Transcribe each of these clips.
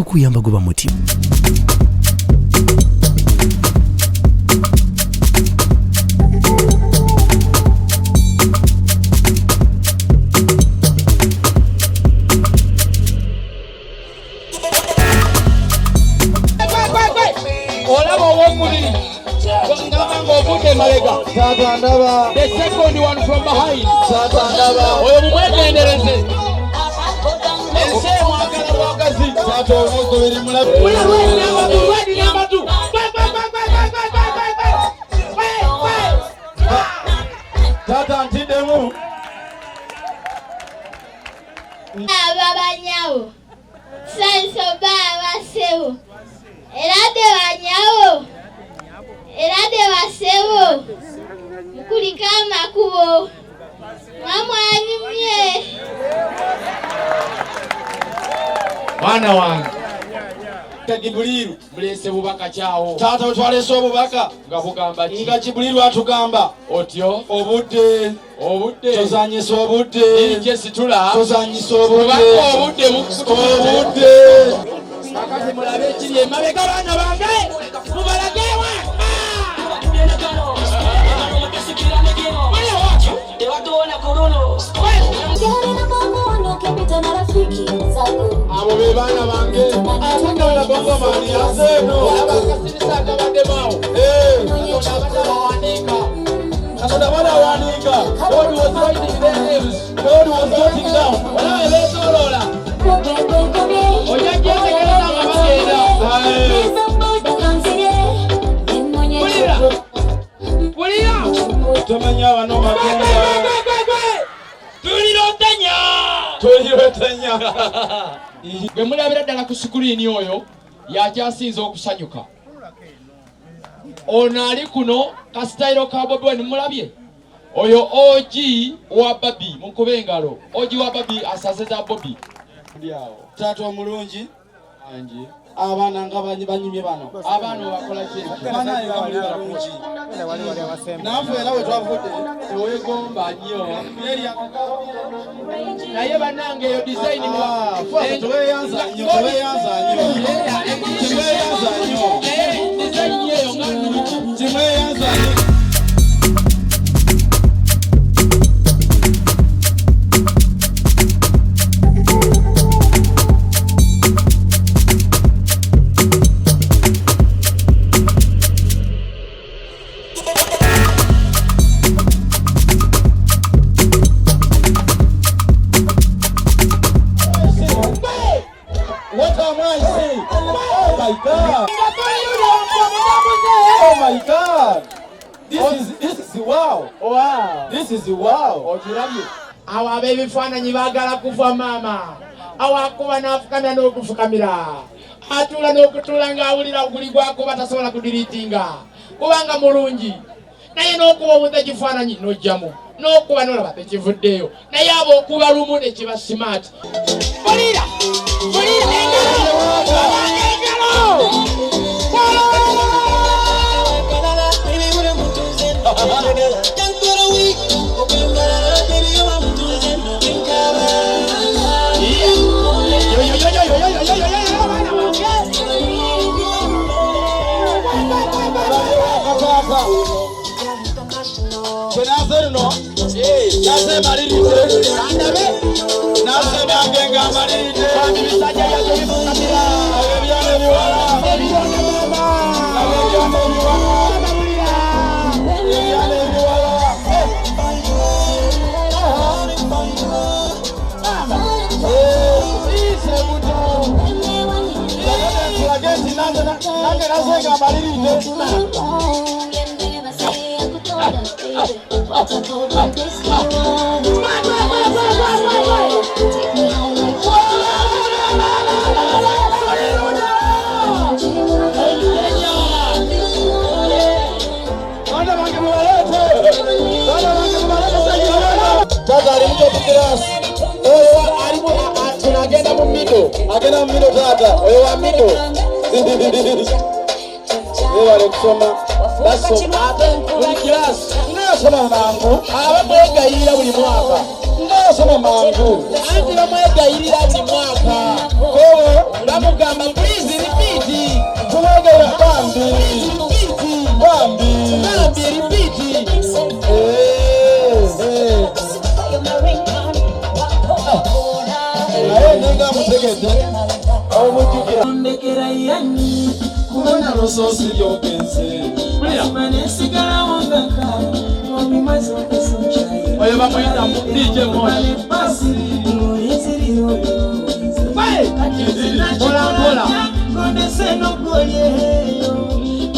kuyamba goba mutima. The second one from behind. Kulikama kubo mama anyumye Mwana wange Kibuliru bulese bubaka kyawo tata otwalese obubaka nga bugamba nga Kibuliru atugamba otyo obudde tozanyisa obudde ije situla tozanyisa obudde akati mulabe kiri emabega bana bange mubalagewa abo bebana bange atunda bongo mani yazeno abakasirisa kabade mawo abatawanika God was writing their names, God was jotting down wala ebetolola ojajetegereza ngabagenda kulira tomenya wano magenda tulirotanya bwe mulabira ddala ku sikuriini oyo yakyasinza okusanyuka ono ali kuno kasitayiro ka Bobi Wine mulabye oyo oji wa Babi mukube engalo oji wa Babi asazeza Bobi taata omulungi anji abaana nga banyimye bano abaana bakola kintu abaana bali balungi nafe era we twavudde tewegomba nnyo naye banange eyo design teweyanza nnyo design eyo nga nnungi teweyanza nnyo. Awo abebifaananyi baagala kufa maama awakuba n'afukamira n'okufukamira atula n'okutula ng'awulira oguli gwakuba tasobola kudiriitinga kubanga mulungi naye n'okuba obudde kifaananyi n'ojjamu n'okuba n'olaba tekivuddeyo naye abo okuba lumu ne kiba simaati bulira agenda mu middle tata oyo wa middle wale kusoma basoma buli class nasoma mangu abamwegayirira buli mwaka nasoma mangu anti bamwegayirira buli mwaka ko bamugamba please repeat kubogera bambi repeat nenga mutegete obujukira ndekera yanyi kubona lososi lyogenze sigala wangaka obimaze okusunchaye oyo bamuyita mu DJ Moshi pola ngondeseno golyeyo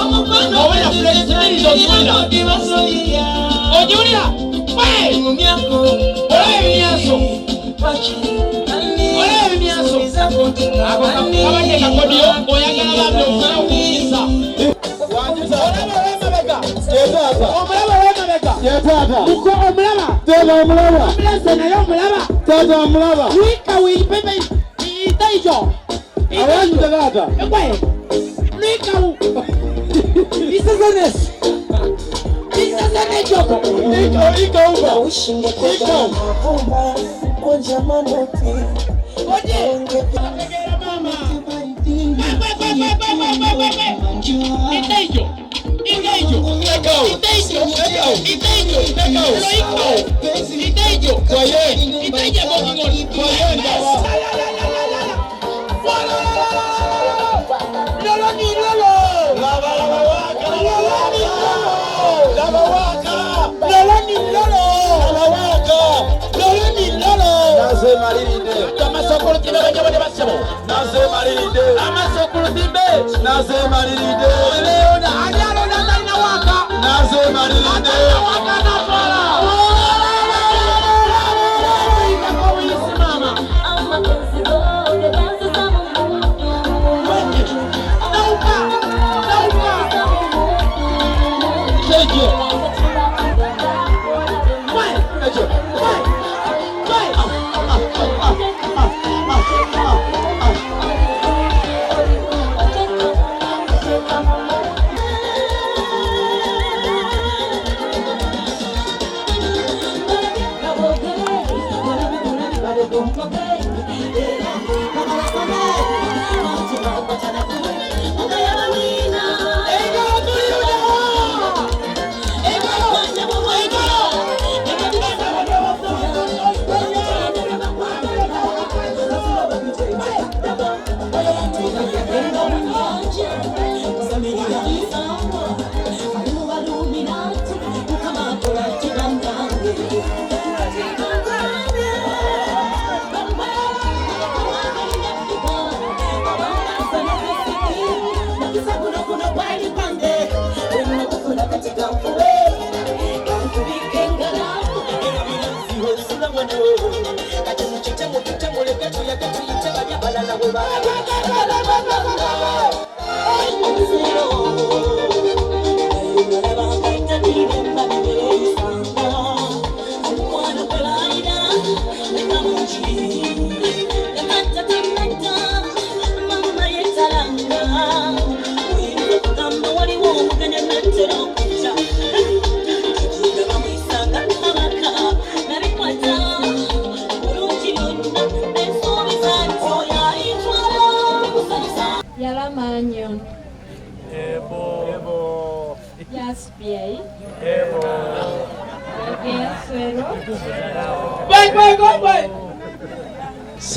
omukwano ojulia ngumyako olebinyaso abanyeka kodiyo oyagala bambi okufuna okuyisa omulaba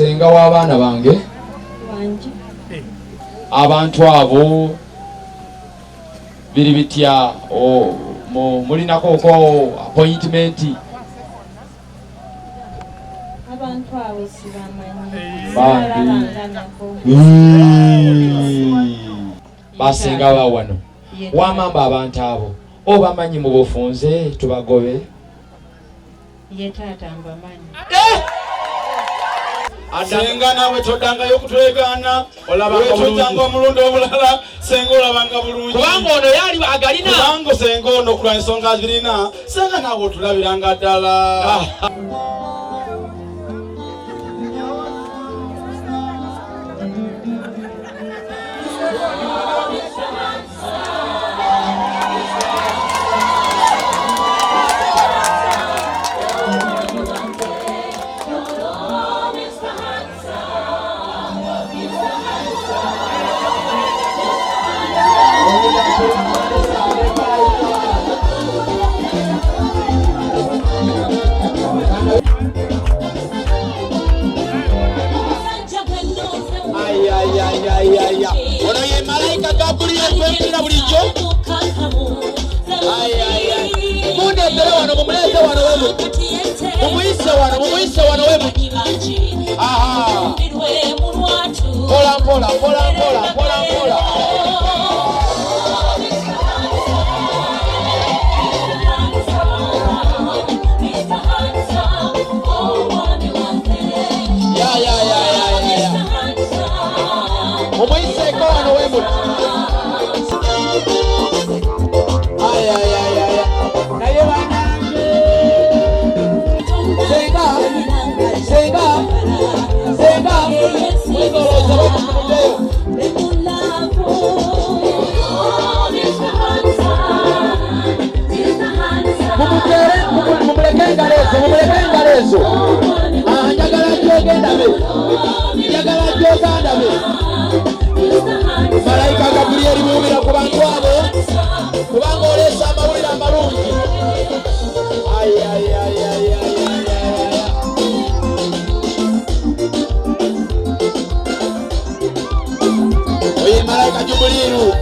senga w'abaana bange abantu abo biri bitya mulinako appointment abantu abo sibamanyi basenga bawano wamamba abantu abo obamanyi mu bufunze tubagobe ye taata mbamanyi senga nawe todangayo okutwegana olabanga omulundi omulala senga olabanga bulungi kubanga ono yali agalina kubanga senga ono okulwa ensonga zirina senga nawe otulabiranga ddala Mumuise wana wewe. Aha. Pola. Ya. Mumuise kwa wana wewe. Ay. Naye wanange. Senga. Mwizoloza wakumudeo. Mumulekenga lezo. Njagala jogenda be. Malaika Gabrieli muumira ku bantu abo. Kubanga olesa amawulire amalungi. Ay. Oye Malaika Jubiliru.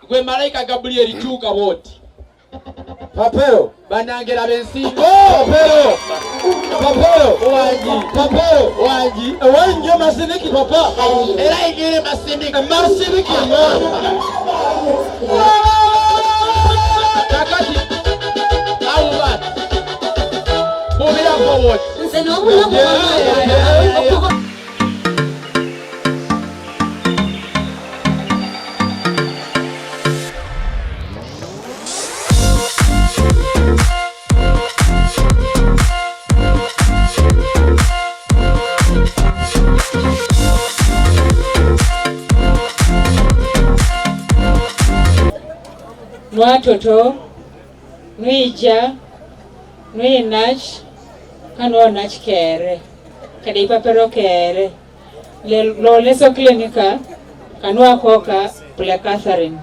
Gwe Malaika Gabrieli chuka boti. Papero banangera bensingo. Papero wanji masindiki papa. Era ingire masindiki Kakati awat. Bobira forward. Nwatoto nwija nwinach kanonach kere kada ipapero kere lo leso klinika kanwa koka pula Catherine.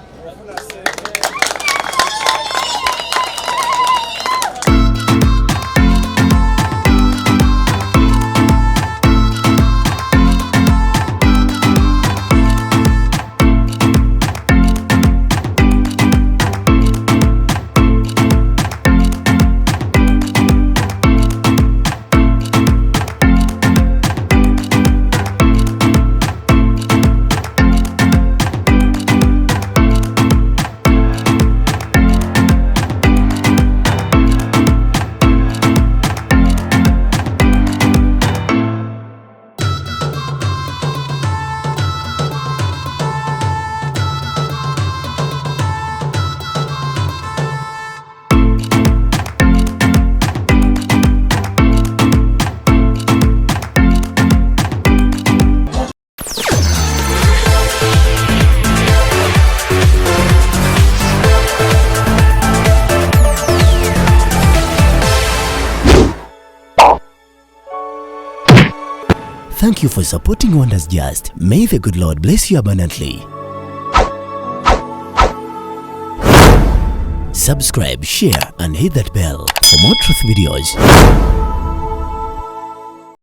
Thank you for supporting Wonders Just. May the good Lord bless you abundantly. Subscribe, share, and hit that bell for more truth videos.